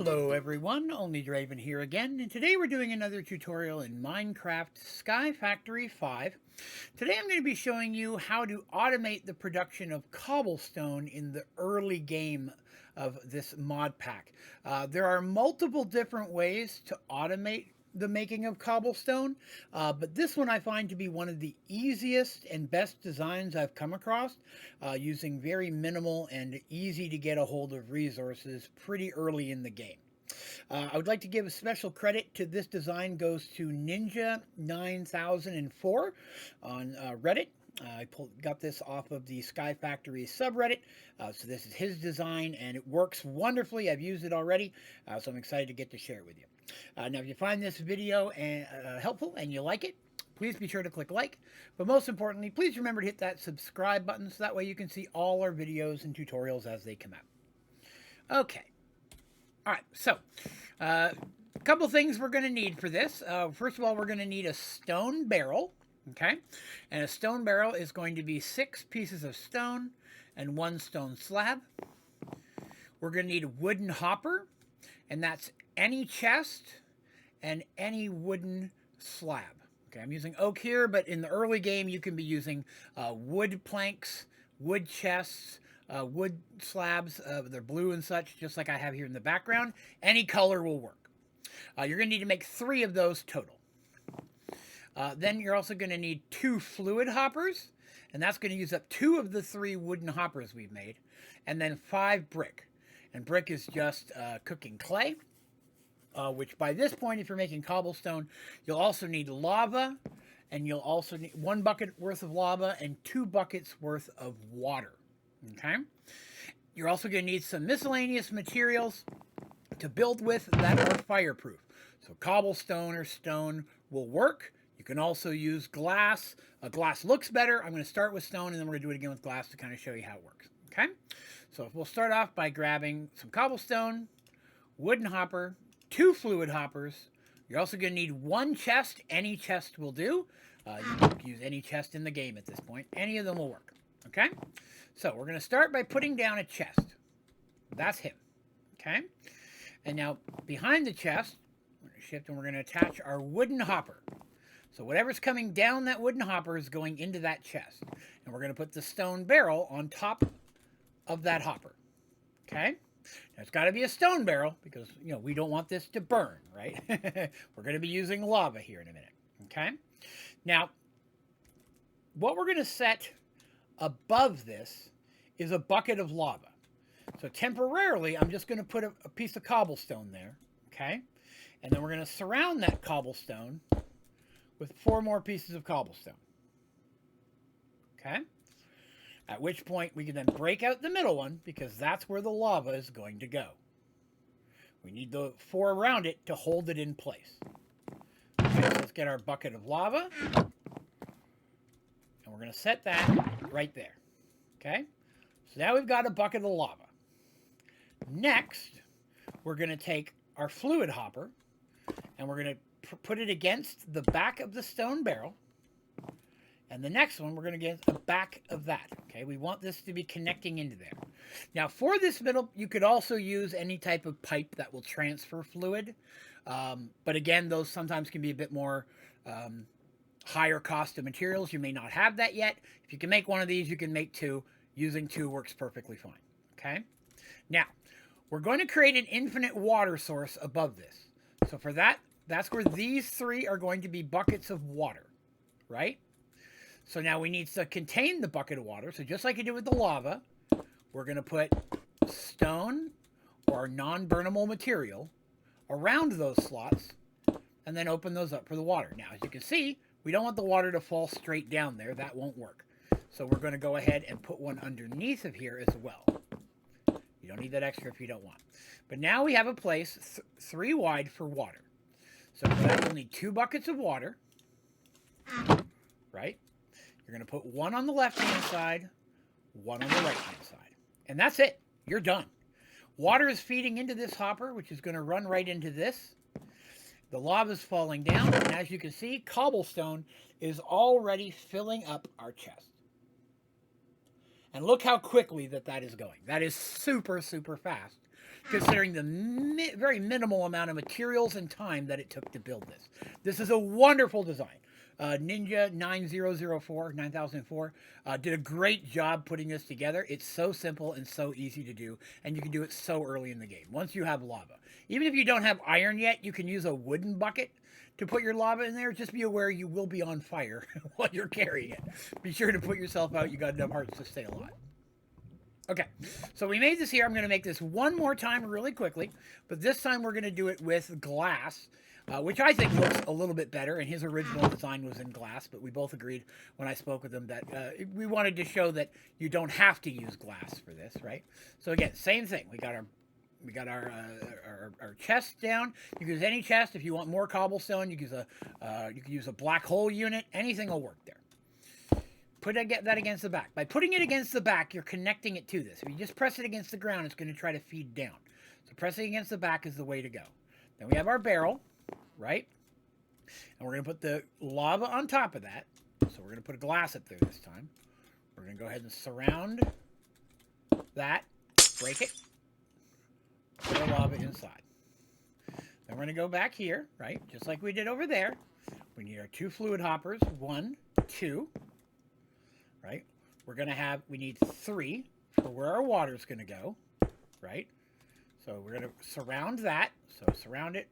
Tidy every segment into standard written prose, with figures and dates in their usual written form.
Hello everyone, Onlydraven here again, and today we're doing another tutorial in Minecraft Sky Factory 5. Today I'm going to be showing you how to automate the production of cobblestone in the early game of this mod pack. There are multiple different ways to automate the making of cobblestone, but this one I find to be one of the easiest and best designs I've come across, using very minimal and easy to get a hold of resources pretty early in the game. I would like to give a special credit to this design goes to Ninja 9004 on Reddit. Got this off of the Sky Factory subreddit, so this is his design and it works wonderfully. I've used it already, so I'm excited to get to share it with you. Now, if you find this video helpful and you like it, please be sure to click like. But most importantly, please remember to hit that subscribe button so that way you can see all our videos and tutorials as they come out. Okay. All right, so a couple things we're going to need for this. First of all, we're going to need a stone barrel, okay? And a stone barrel is going to be 6 pieces of stone and 1 stone slab. We're going to need a wooden hopper, and that's any chest and any wooden slab. Okay, I'm using oak here, but in the early game you can be using wood planks, wood chests, wood slabs, they're blue and such, just like I have here in the background. Any color will work. You're going to need to make 3 of those total. Then you're also going to need 2 fluid hoppers, and that's going to use up 2 of the 3 wooden hoppers we've made, and then 5 brick. And brick is just cooking clay, which by this point, if you're making cobblestone, you'll also need lava, and you'll also need 1 bucket worth of lava and 2 buckets worth of water. Okay? You're also going to need some miscellaneous materials to build with that are fireproof. So cobblestone or stone will work. You can also use glass. Glass looks better. I'm going to start with stone, and then we're going to do it again with glass to kind of show you how it works. Okay? So we'll start off by grabbing some cobblestone, wooden hopper, 2 fluid hoppers. You're also going to need 1 chest. Any chest will do. You can use any chest in the game at this point. Any of them will work. Okay? So we're going to start by putting down a chest. That's him. Okay? And now behind the chest, we're going to shift and we're going to attach our wooden hopper. So whatever's coming down that wooden hopper is going into that chest. And we're going to put the stone barrel on top of that hopper. Okay? Now it's got to be a stone barrel because, you know, we don't want this to burn, right? We're going to be using lava here in a minute. Okay? Now, what we're going to set above this is a bucket of lava. So temporarily, I'm just going to put a piece of cobblestone there. Okay? And then we're going to surround that cobblestone with 4 more pieces of cobblestone. Okay? At which point, we can then break out the middle one, because that's where the lava is going to go. We need the 4 around it to hold it in place. Okay, so let's get our bucket of lava. And we're going to set that right there. Okay? So now we've got a bucket of lava. Next, we're going to take our fluid hopper, and we're going to put it against the back of the stone barrel. And the next one, we're going to get the back of that. Okay, we want this to be connecting into there. Now, for this middle, you could also use any type of pipe that will transfer fluid. But again, those sometimes can be a bit more higher cost of materials. You may not have that yet. If you can make one of these, you can make 2. Using 2 works perfectly fine. Okay? Now, we're going to create an infinite water source above this. So for that, that's where these 3 are going to be buckets of water. Right? So now we need to contain the bucket of water. So just like you did with the lava, we're going to put stone or non-burnable material around those slots and then open those up for the water. Now, as you can see, we don't want the water to fall straight down there. That won't work. So we're going to go ahead and put one underneath of here as well. You don't need that extra if you don't want. But now we have a place 3 wide for water. So for that, we'll need 2 buckets of water. Right? You're going to put 1 on the left-hand side, 1 on the right-hand side. And that's it. You're done. Water is feeding into this hopper, which is going to run right into this. The lava is falling down, and as you can see, cobblestone is already filling up our chest. And look how quickly that is going. That is super, super fast. considering the very minimal amount of materials and time that it took to build this. This is a wonderful design. Ninja 9004 did a great job putting this together. It's so simple and so easy to do, and you can do it so early in the game. Once you have lava, even if you don't have iron yet, you can use a wooden bucket to put your lava in there. Just be aware you will be on fire while you're carrying it. Be sure to put yourself out. You got enough hearts to stay alive. Okay, so we made this here. I'm going to make this one more time really quickly, but this time we're going to do it with glass. Which I think looks a little bit better, and his original design was in glass, but we both agreed when I spoke with him that we wanted to show that you don't have to use glass for this, right? So again, same thing. We got our chest down. You can use any chest. If you want more cobblestone, you can use a black hole unit. Anything will work there. Put that against the back. By putting it against the back, you're connecting it to this. If you just press it against the ground, it's going to try to feed down. So pressing against the back is the way to go. Then we have our barrel. Right? And we're going to put the lava on top of that. So we're going to put a glass up there this time. We're going to go ahead and surround that, break it, put our lava inside. Then we're going to go back here, right? Just like we did over there. We need our 2 fluid hoppers. 1, 2. Right? We need 3 for where our water is going to go. Right? So we're going to surround that. So surround it,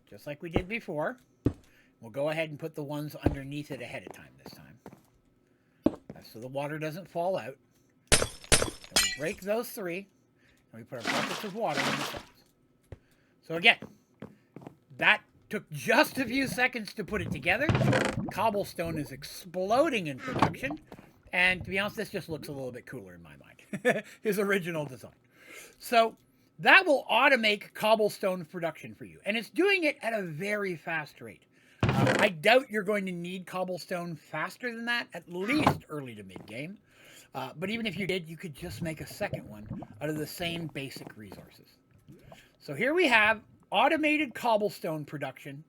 just like we did before. We'll go ahead and put the ones underneath it ahead of time this time. So the water doesn't fall out. And we break those 3, and we put our buckets of water on the sides. So again, that took just a few seconds to put it together. Cobblestone is exploding in production. And to be honest, this just looks a little bit cooler in my mind. His original design. So that will automate cobblestone production for you. And it's doing it at a very fast rate. I doubt you're going to need cobblestone faster than that, at least early to mid-game. But even if you did, you could just make a second one out of the same basic resources. So here we have automated cobblestone production,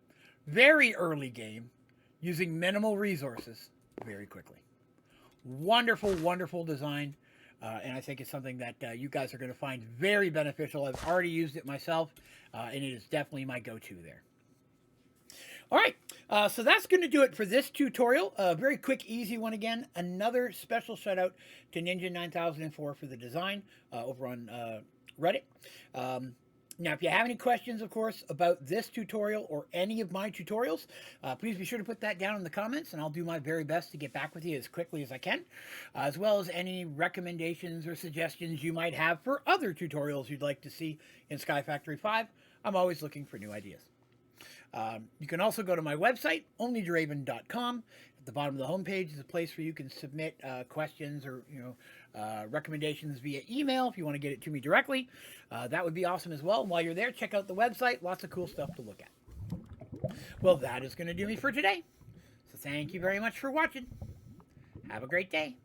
very early game, using minimal resources very quickly. Wonderful, wonderful design. And I think it's something that you guys are going to find very beneficial. I've already used it myself, and it is definitely my go-to there. All right, so that's going to do it for this tutorial. A very quick, easy one again. Another special shout-out to Ninja 9004 for the design over on Reddit. Now, if you have any questions, of course, about this tutorial or any of my tutorials, please be sure to put that down in the comments, and I'll do my very best to get back with you as quickly as I can, as well as any recommendations or suggestions you might have for other tutorials you'd like to see in Sky Factory 5. I'm always looking for new ideas. You can also go to my website, Onlydraven.com. At the bottom of the homepage is a place where you can submit questions or recommendations via email if you want to get it to me directly. That would be awesome as well. And while you're there, check out the website. Lots of cool stuff to look at. Well, that is going to do me for today. So thank you very much for watching. Have a great day.